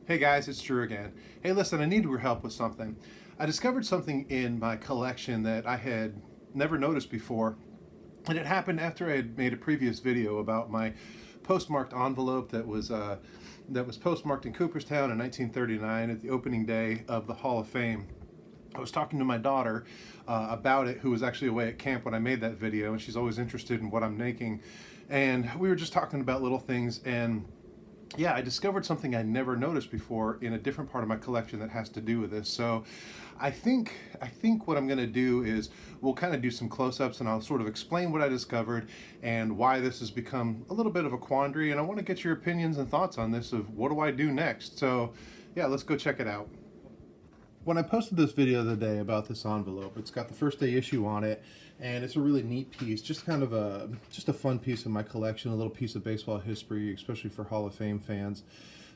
Hey guys, it's Drew again. Hey, listen, I need your help with something. I discovered something in my collection that I had never noticed before, and it happened after I had made a previous video about my postmarked envelope that was postmarked in Cooperstown in 1939 at the opening day of the Hall of Fame. I was talking to my daughter about it, who was actually away at camp when I made that video, and she's always interested in what I'm making. And we were just talking about little things, and yeah, I discovered something I never noticed before in a different part of my collection that has to do with this. So I think what I'm going to do is we'll kind of do some close-ups and I'll sort of explain what I discovered and why this has become a little bit of a quandary, and I want to get your opinions and thoughts on this of what do I do next. So, yeah, let's go check it out. When I posted this video the other day about this envelope, it's got the first day issue on it, and it's a really neat piece, just kind of a fun piece of my collection, a little piece of baseball history, especially for Hall of Fame fans.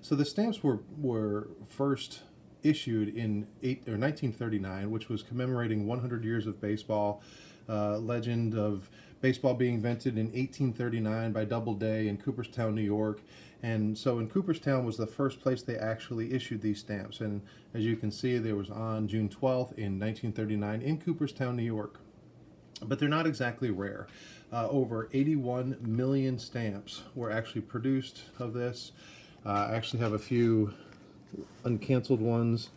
So the stamps were first issued in 1939, which was commemorating 100 years of baseball. Legend of baseball being invented in 1839 by Doubleday in Cooperstown, New York. And so in Cooperstown was the first place they actually issued these stamps. And as you can see, there was on June 12th in 1939 in Cooperstown, New York. But they're not exactly rare. Over 81 million stamps were actually produced of this. I actually have a few uncanceled ones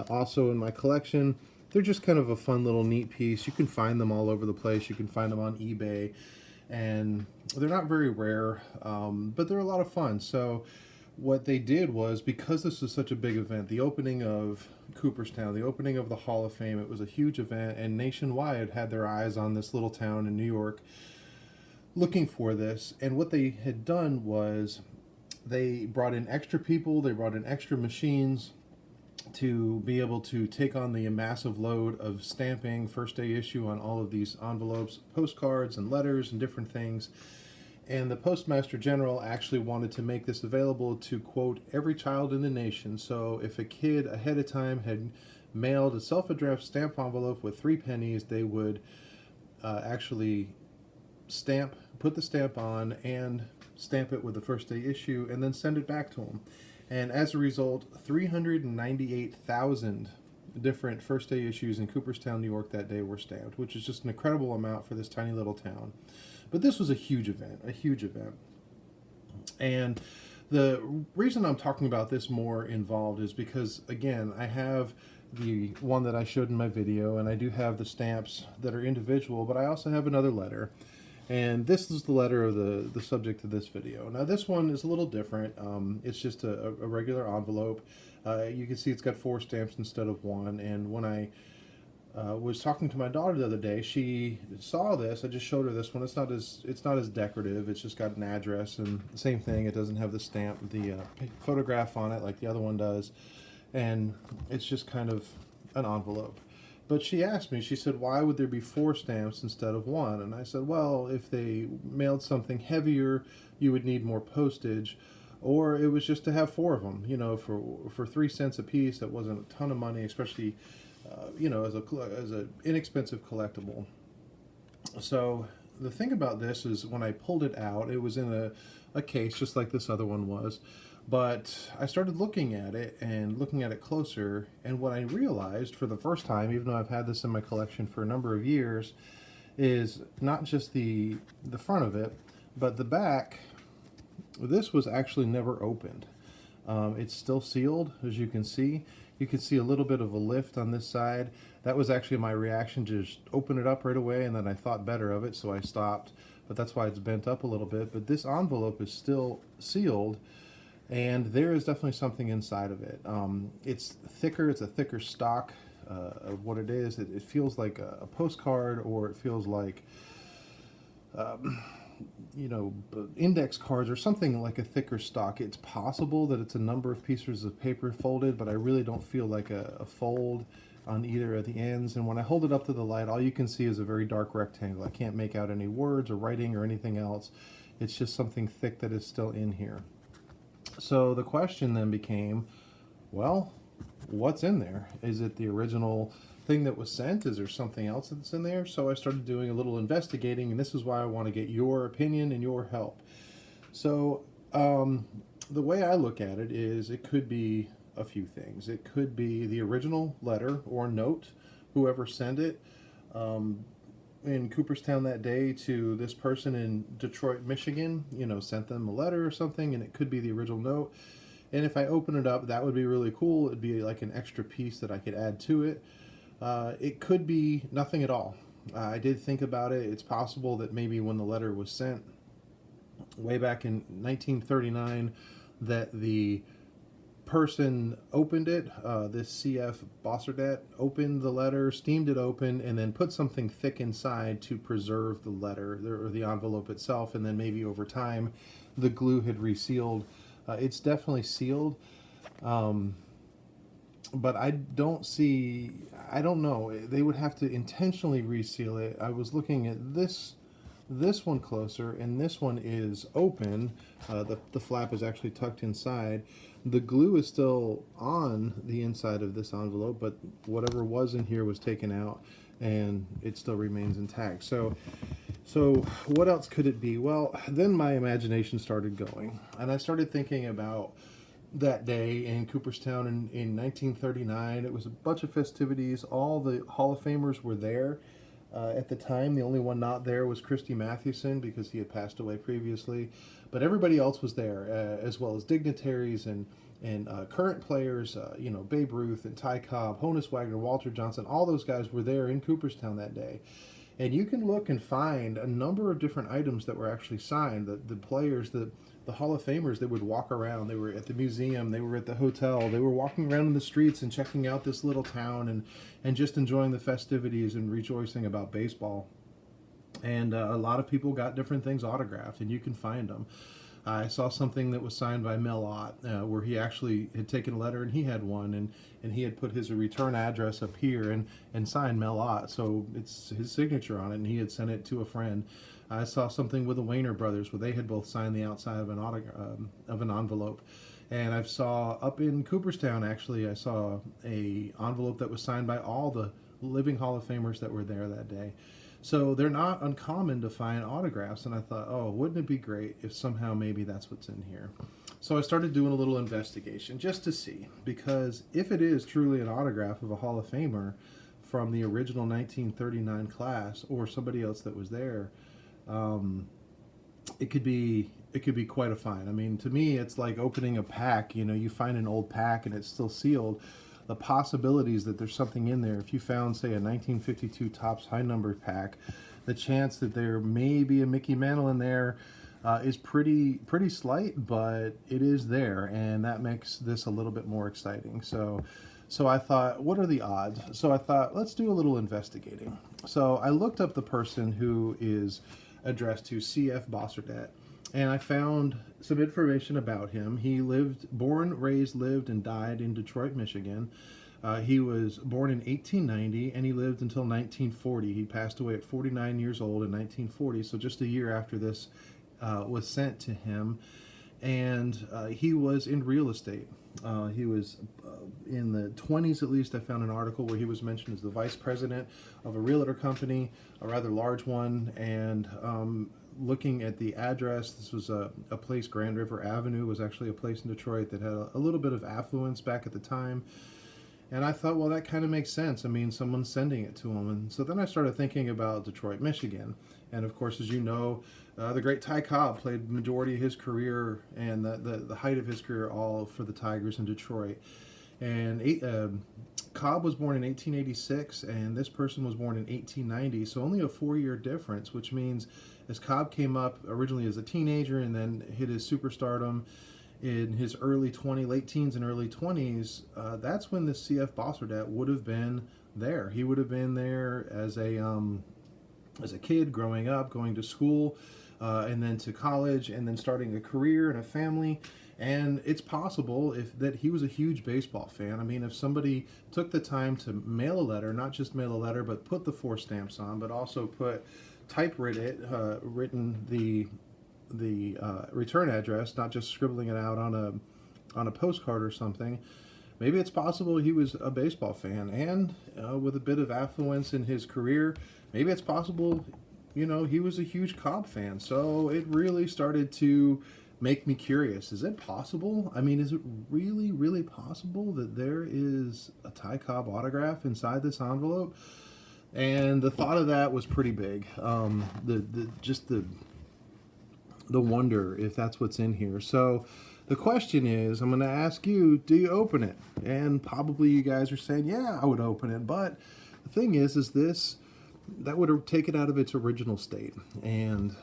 also in my collection. They're just kind of a fun little neat piece. You can find them all over the place. You can find them on eBay, and they're not very rare, but they're a lot of fun. So what they did was, because this is such a big event, the opening of Cooperstown, the opening of the Hall of Fame, it was a huge event, and nationwide had their eyes on this little town in New York looking for this. And what they had done was they brought in extra people, they brought in extra machines to be able to take on the massive load of stamping first day issue on all of these envelopes, postcards and letters and different things. And the Postmaster General actually wanted to make this available to, quote, every child in the nation. So if a kid ahead of time had mailed a self-addressed stamp envelope with 3 pennies, they would actually put the stamp on and stamp it with the first day issue and then send it back to them. And as a result, 398,000 different first day issues in Cooperstown, New York that day were stamped, which is just an incredible amount for this tiny little town. But this was a huge event, a huge event. And the reason I'm talking about this more involved is because, again, I have the one that I showed in my video, and I do have the stamps that are individual, but I also have another letter. And this is the letter of the subject of this video. Now this one is a little different. It's just a regular envelope. You can see it's got 4 stamps instead of 1. And when I was talking to my daughter the other day, she saw this. I just showed her this one. It's not as decorative. It's just got an address, and the same thing. It doesn't have the stamp, the photograph on it like the other one does, and it's just kind of an envelope. But she asked me, she said, why would there be 4 stamps instead of 1? And I said, well, if they mailed something heavier, you would need more postage. Or it was just to have 4 of them, for 3 cents a piece. That wasn't a ton of money, especially, as a inexpensive collectible. So the thing about this is, when I pulled it out, it was in a case just like this other one was. But I started looking at it and looking at it closer, and what I realized for the first time, even though I've had this in my collection for a number of years, is not just the front of it, but the back. This was actually never opened. It's still sealed, as you can see. You can see a little bit of a lift on this side. That was actually my reaction, to just open it up right away, and then I thought better of it, so I stopped. But that's why it's bent up a little bit. But this envelope is still sealed, and there is definitely something inside of it. It's thicker. It's a thicker stock of what it is. It feels like a postcard, or it feels like index cards or something, like a thicker stock. It's possible that it's a number of pieces of paper folded, but I really don't feel like a fold on either of the ends. And when I hold it up to the light, all you can see is a very dark rectangle. I can't make out any words or writing or anything else. It's just something thick that is still in here. So the question then became, well, what's in there? Is it the original thing that was sent? Is there something else that's in there? So I started doing a little investigating, and this is why I want to get your opinion and your help. So The way I look at it is it could be a few things. It could be the original letter or note, whoever sent it in Cooperstown that day to this person in Detroit, Michigan, sent them a letter or something, and it could be the original note. And if I open it up, that would be really cool. It'd be like an extra piece that I could add to it. It could be nothing at all. I did think about it. It's possible that maybe when the letter was sent way back in 1939, that the person opened it, this CF Bossardet opened the letter, steamed it open, and then put something thick inside to preserve the letter or the envelope itself, and then maybe over time the glue had resealed. It's definitely sealed, but I don't know. They would have to intentionally reseal it. I was looking at this one closer, and this one is open. The flap is actually tucked inside. The glue is still on the inside of this envelope, but whatever was in here was taken out, and it still remains intact. So what else could it be? Well, then my imagination started going, and I started thinking about that day in Cooperstown in 1939. It was a bunch of festivities. All the Hall of Famers were there. At the time, the only one not there was Christy Mathewson because he had passed away previously. But everybody else was there, as well as dignitaries and current players, Babe Ruth and Cobb, Honus Wagner, Walter Johnson. All those guys were there in Cooperstown that day. And you can look and find a number of different items that were actually signed. The players, the Hall of Famers, they would walk around. They were at the museum. They were at the hotel. They were walking around in the streets and checking out this little town and just enjoying the festivities and rejoicing about baseball. And a lot of people got different things autographed, and you can find them. I saw something that was signed by Mel Ott, where he actually had taken a letter and he had one, and he had put his return address up here and signed Mel Ott, so it's his signature on it, and he had sent it to a friend. I saw something with the Wagner brothers where they had both signed the outside of an envelope. And I saw up in Cooperstown, actually, I saw a envelope that was signed by all the living Hall of Famers that were there that day. So they're not uncommon to find autographs, and I thought, oh, wouldn't it be great if somehow maybe that's what's in here? So I started doing a little investigation just to see, because if it is truly an autograph of a Hall of Famer from the original 1939 class or somebody else that was there, it could be quite a find. I mean, to me, it's like opening a pack. You find an old pack and it's still sealed. The possibilities that there's something in there. If you found, say, a 1952 Topps high number pack, the chance that there may be a Mickey Mantle in there is pretty slight, but it is there, and that makes this a little bit more exciting. So I thought, what are the odds? So I thought, let's do a little investigating. So I looked up the person who is addressed to CF Bossardet, and I found some information about him. He born, raised, lived, and died in Detroit, Michigan. He was born in 1890, and he lived until 1940. He passed away at 49 years old in 1940, so just a year after this was sent to him. And he was in real estate. He was in the 20s, at least. I found an article where he was mentioned as the vice president of a realtor company, a rather large one, and looking at the address, this was a place, Grand River Avenue, was actually a place in Detroit that had a little bit of affluence back at the time. And I thought, well, that kind of makes sense. I mean, someone's sending it to him. And so then I started thinking about Detroit, Michigan. And of course, as you know, the great Cobb played the majority of his career and the height of his career all for the Tigers in Detroit. And Cobb was born in 1886, and this person was born in 1890, so only a 4-year difference, which means as Cobb came up originally as a teenager and then hit his superstardom in his late teens and early 20s, that's when the CF Bossardet would have been there. He would have been there as a kid growing up, going to school, and then to college, and then starting a career and a family. And it's possible that he was a huge baseball fan. I mean, if somebody took the time to mail a letter, not just mail a letter, but put the 4 stamps on, but also written the return address, not just scribbling it out on a postcard or something. Maybe it's possible he was a baseball fan, and with a bit of affluence in his career, maybe it's possible, he was a huge Cobb fan. So it really started to make me curious. Is it possible? I mean, is it really, really possible that there is a Ty Cobb autograph inside this envelope? And the thought of that was pretty big. The wonder if that's what's in here. So the question is, I'm going to ask you, do you open it? And probably you guys are saying, yeah, I would open it. But the thing is this, that would take it out of its original state. And,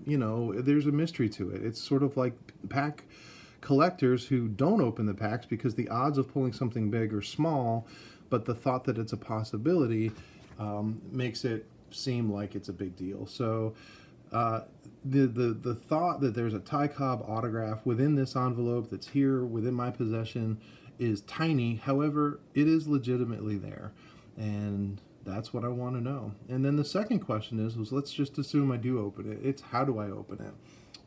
you know, there's a mystery to it. It's sort of like pack collectors who don't open the packs because the odds of pulling something big are small, but the thought that it's a possibility makes it seem like it's a big deal. So the thought that there's a Ty Cobb autograph within this envelope that's here within my possession is tiny. However, it is legitimately there. And that's what I want to know. And then the second question is let's just assume I do open it. It's how do I open it?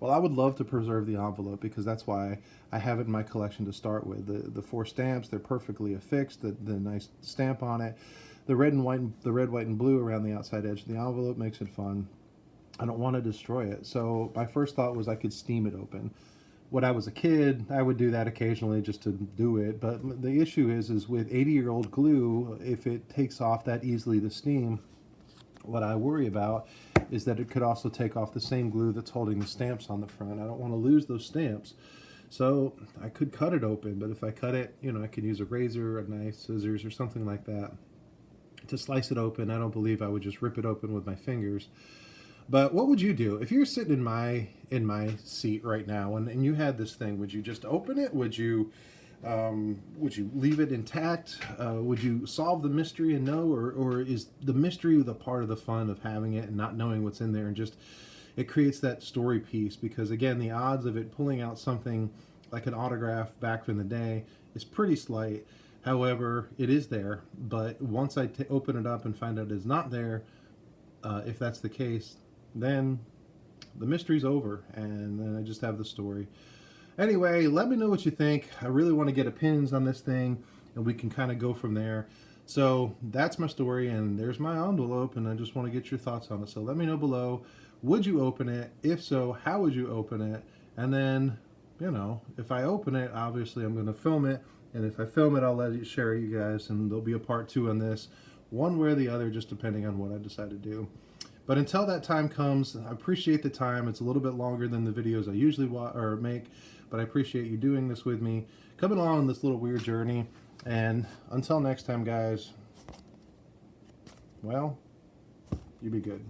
Well, I would love to preserve the envelope because that's why I have it in my collection to start with. The 4 stamps, they're perfectly affixed, the nice stamp on it. The red, white, and blue around the outside edge of the envelope makes it fun. I don't want to destroy it. So my first thought was I could steam it open. When I was a kid, I would do that occasionally just to do it. But the issue is with 80-year-old glue, if it takes off that easily to steam, what I worry about is that it could also take off the same glue that's holding the stamps on the front. I don't want to lose those stamps. So I could cut it open, but if I cut it, you know, I could use a razor, a knife, scissors, or something like that to slice it open. I don't believe I would just rip it open with my fingers. But what would you do if you're sitting in my seat right now and you had this thing? Would you just open it? Would you leave it intact? Would you solve the mystery and know, or is the mystery the part of the fun of having it and not knowing what's in there, and just it creates that story piece? Because again, the odds of it pulling out something like an autograph back in the day is pretty slight. However, it is there. But once I open it up and find out it's not there, if that's the case, then the mystery's over, and then I just have the story. Anyway, let me know what you think. I really want to get opinions on this thing, and we can kind of go from there. So that's my story, and there's my envelope, and I just want to get your thoughts on it. So let me know below. Would you open it? If so, how would you open it? And then, you know, if I open it, obviously I'm going to film it, and if I film it, I'll let it share you guys, and there'll be a part 2 on this, one way or the other, just depending on what I decide to do. But until that time comes, I appreciate the time. It's a little bit longer than the videos I usually make, but I appreciate you doing this with me, coming along on this little weird journey. And until next time, guys, well, you be good.